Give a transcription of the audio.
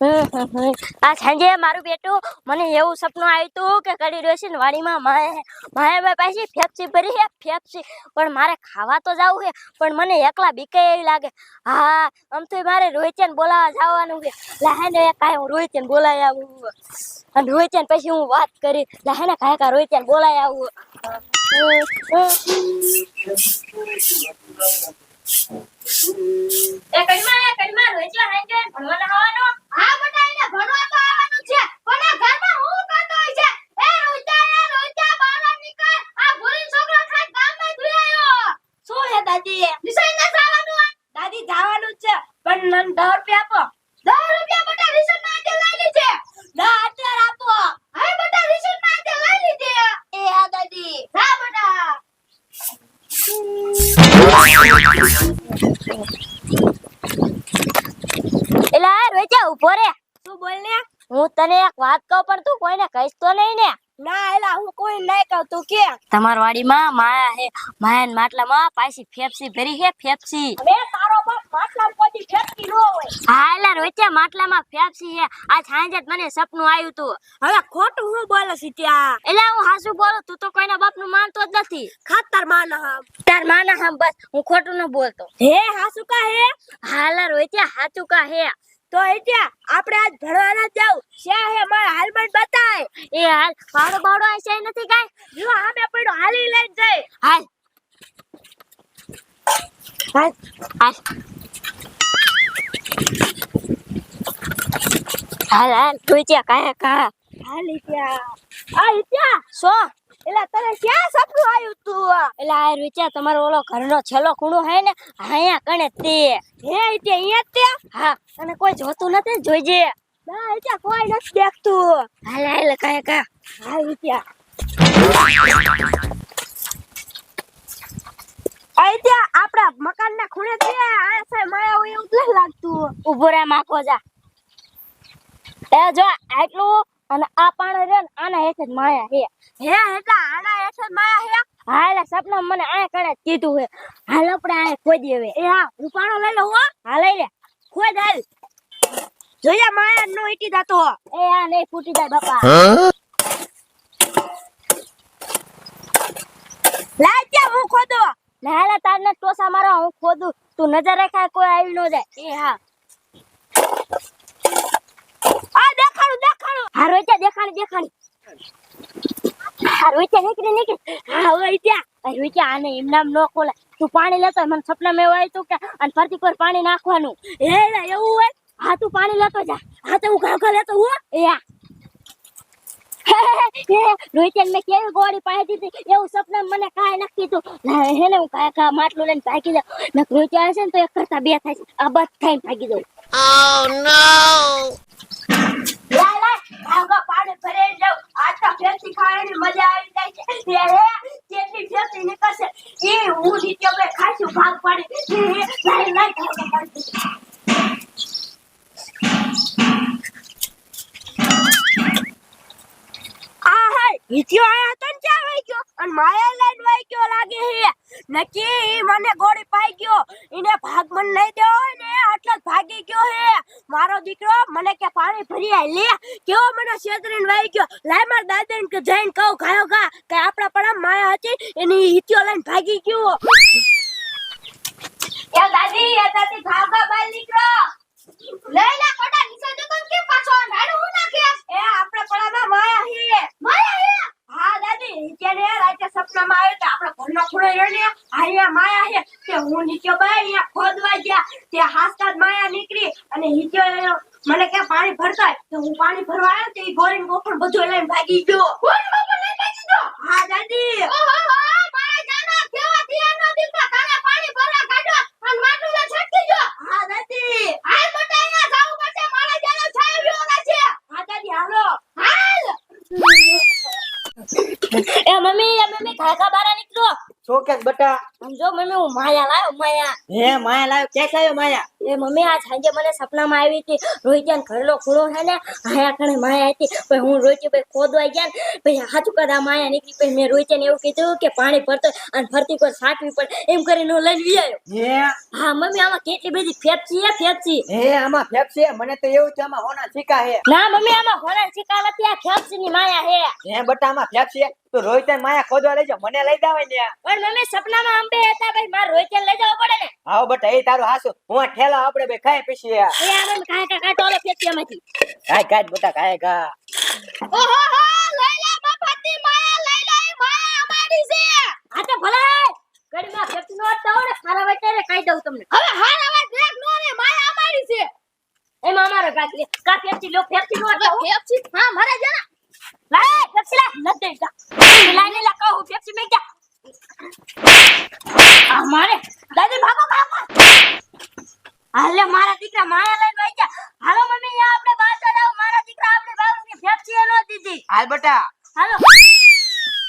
આ સાંજે મારું બેટું મને એવું સપનું આવ્યું હતું કે કડી રોશન વાડીમાં માએ પાછી ફેફસી ભરી હે ફેફસી પણ મારે ખાવા તો જાવું હે પણ મને એકલા બીકે એવી લાગે. હા આમ તો મારે રોહિતને બોલાવવા જવાનું છે. લાહેને કાંઈ હું રોહિતને બોલાવી આવું અને રોહિતને પછી હું વાત કરી. લાહેને કાંઈ રોહિતને બોલાવી આવું. એ કડમાં રોહિત હાંજે ભણવા આવવાનો. હા બેટા એને ભણવા તો આવવાનું છે પણ આ ઘરમાં હું કરતો હોય છે. એ રોહિતા બહાર નીકળ. આ ભૂરી છોકરો થાય ગામમાં ધુઈ આવ્યો. શું હે દાદી? નિશાન ના જવાનું. દાદી જવાનું છે પણ મને 10 રૂપિયા આપો. 10 રૂપિયા બેટા રિસન માં આજે લઈ લીજે. 10 અત્યારે આપો. હા બેટા રિસન માં આજે લઈ લીજે. એ હા દાદી. હા બેટા. એલા રોજા ઉભો રે. તું બોલ ને. હું તને એક વાત કહું પણ તું કોઈને કહીશ તો નહીં ને? ના એલા હું કોઈ નહીં કહું તું કે. તમાર વાડીમાં માયા હે. માયાના માટલામાં પાછી ફેફસી ભરી હે ફેફસી. હવે તારો બાપ માટલામાં કોઈ ફેફસી ન હોય. હા એલા રોજા માટલામાં ફેફસી હે. આ સાંજે જ મને સપનું આવ્યું તું. હવે ખોટું હું બોલે છે ત્યાં. એલા હું હાસુ બોલું તું તો કોઈના બાપનું માનતો જ નથી. ખાતર માના હમ. તાર માના હમ બસ હું ખોટું ન બોલતો. હે હાસુ કા હે. હા એલા રોજા હાચું કા હે. તો એટલે આપણે આજ ભણવાના જાવ શ્યા હે મારા હાલમાં બતાય. એ હાલ પાડો બાડો છે નથી કાઈ. જો આમે પડ્યો હાલી લઈને જાય. હાલ હાલ હાલ હાલ હાલ રોજા કાયા કા હાલી ત્યાં. આ ઇત્યા સો એલા તને ક્યાં સપનું આવ્યું તું. એલા આ રોજા તમારો ઓલો ઘરનો છેલ્લો ખૂણો હે ને અહીંયા કણે તે. હે ઇત્યા અહીંયા તે. હા અને કોઈ જોતું નથી જોઈજે. ના ઇત્યા કોઈ નથી દેખતું. હાલ હાલ કાયા કા. હા ઇત્યા. આ ઇત્યા આપણા મકાનના ખૂણે છે. આ સાય માયા હોય એવું નથી લાગતું. ઉભો રે માખો જા. એ જો આટલું અને આ પાણી રે ને આના હેઠ જ માયા હે. હે હેટા આના હેઠ જ માયા હે. હા એટલે સપના મને આ કણે કીધું હે. હાલ આપણે આ ખોદી હવે. એ હા રૂપાણો લઈ લો હો. હા લઈ લે. ખોદ હાલ. જોયા માયા નો ઈટી દાતો. એ આ નહીં ફૂટી જાય બાપા. લાય ત્યાં હું ખોદો. ના લે તારને ટોસા મારો હું ખોદું. તું નજર રાખાય કોઈ આવી ન જાય. એ હા આ દેખાડું. હા રોજા દેખાણી. હા રોજા નીકળી. હા હવે ત્યાં રોજા આને એમ નામ ન ખોલે. તું પાણી લેતો મને સપનામાં એવું આવ્યું કે અને ફરતી પર પાણી નાખવાનું. એ એવું હોય. હા તું પાણી લેતો જા. હા તો હું ઘાવ લેતો હું. એ હા રોહિતન મેં કેવી ગોળી પાઈ દીધી એવું સપના મને કાંઈ નથી કીધું. હે ને હું કાંઈ માટલું લઈને ભાગી જાઉં. ને રોહિત આવે છે ને તો એક કરતા બે થાય છે. આ બસ થઈને ભાગી જાઉં. Oh no. લાય ભાગો પાણી ભરે જાવ. આજ તો ફેફસી ખાવાની મજા આવી જાય છે. કેટલી ફેફસી નીકળશે એ હું નીચે બે ખાસું ભાગ પાડી. લાય ભાગો પાડી. આ હે ઈચ્યો આયા તન ચા વઈ ગયો અને માયા લાઈન વઈ ગયો લાગે હે. નકી ઈ મને ગોળી પાઈ ગયો. ઈને ભાગ મને લઈ દેવો હોય ને આટલો જ ભાગી ગયો હે. મારો દીકરો મને કે પાણી ભરી આય લે કેવો મને છેતરીને વઈ ગયો. લાય માર દાદાને કે જઈને કહું ખાયો ખા કે આપડા પડા માયા હતી એની ઈચ્યો લઈને ભાગી ગયો. એ દાદી ભાગો બાલ દીકરો. લઈ લે કોડા નીચે દુકાન કે પાછો નાડું હું નાખે. એ આપડા પડામાં માયા હે. હા દાદી જેને રાતે સપનામાં આવ્યો તો આપડા ઘરનો ખૂણો એને અહીંયા માયા હે કે હું નીચે બાય અહીંયા ખોદવા ગયા તે હાસતા માયા નીકળી અને નીચે મને કે પાણી ભરતા તો હું પાણી ભરવા આવ્યો તો ઈ ગોરીન ગોફણ બધું લઈને ભાગી ગયો. કોણ બાપા લઈ ભાગી ગયો. હા દાદી. ઓહો મારા જાના કેવા દિયાનો દીકરા તારે પાણી ભરવા કાઢો અને માટલું લે છટકી ગયો. હા દાદી. હાલ મોટા અહીંયા જાવું પડશે મારા જાનો છાવ્યો ના છે. હા દાદી હાલો. હાલ. એ મમ્મી કાકા બારા નીકળો. શું કે બટા? સમજો મમ્મી હું માયા લાવ્યો માયા. હે માયા લાવ્યો ક્યાં આવ્યો માયા? એ મમ્મી આ સાંજે મને સપનામાં આવી હતી રોહિત્યાન ઘરનો ખૂણો છે ને આયા કણે માયા હતી પછી હું રોહિત્યાભાઈ ખોદવા ગયા ને પછી હાચું કદા માયા નીકળી પછી મેં રોહિત્યાને એવું કીધું કે પાણી ભરતો અને ફરતી કોઈ સાટવી પડે એમ કરીને હું લઈને વી આવ્યો હા મમ્મી આમાં કેટલી બધી ફેફસી હે ફેફસી આમાં ફેફસી મને તો એવું છે આમાં હોના છીકા હે ના મમ્મી આમાં હોના શિકાર નથી આ ફેફસીની માયા હે હે બટા આમાં ફેફસી તો રોહિતન માયા ખોદવા લઈ જાવ મને લઈ જાવ ને પણ મમ્મી સપનામાં અંબે હતા ભાઈ માર રોહિત્યાને લઈ જવો પડે ને આવો બટા એ તારું હાસુ હું આ ઠેલા આપણે બે ખાય પછી એ આનંદ કાય કાય ટોલો ફેફસીમાંથી કાય કાય બટા કાય કા ઓહો હો લઈલા મફતી માયા લઈલા એ માયા અમારી છે આ તો ભલે ગડીમાં ફેફસી નો અટતા હોય ને ખારા વાટે કહી દઉં તમને હવે હારા વાત દેખ નો રે માયા અમારી છે એમાં અમારો ભાગ લે કા ફેફસી લો ફેફસી નો અટતા ફેફસી હા મારા જરા લાય ફેફસી લા ન દે જા લાઈને લા કહું ફેફસી મે જા આ મારે દાદી ભાગો ભાગો હાલે મારા દીકરા માયા લઈને વઈ જા હાલો મમ્મી યા આપણે બહાર જાવ મારા દીકરા આપણે બાવની ફેફસી નો દીધી હાલ બટા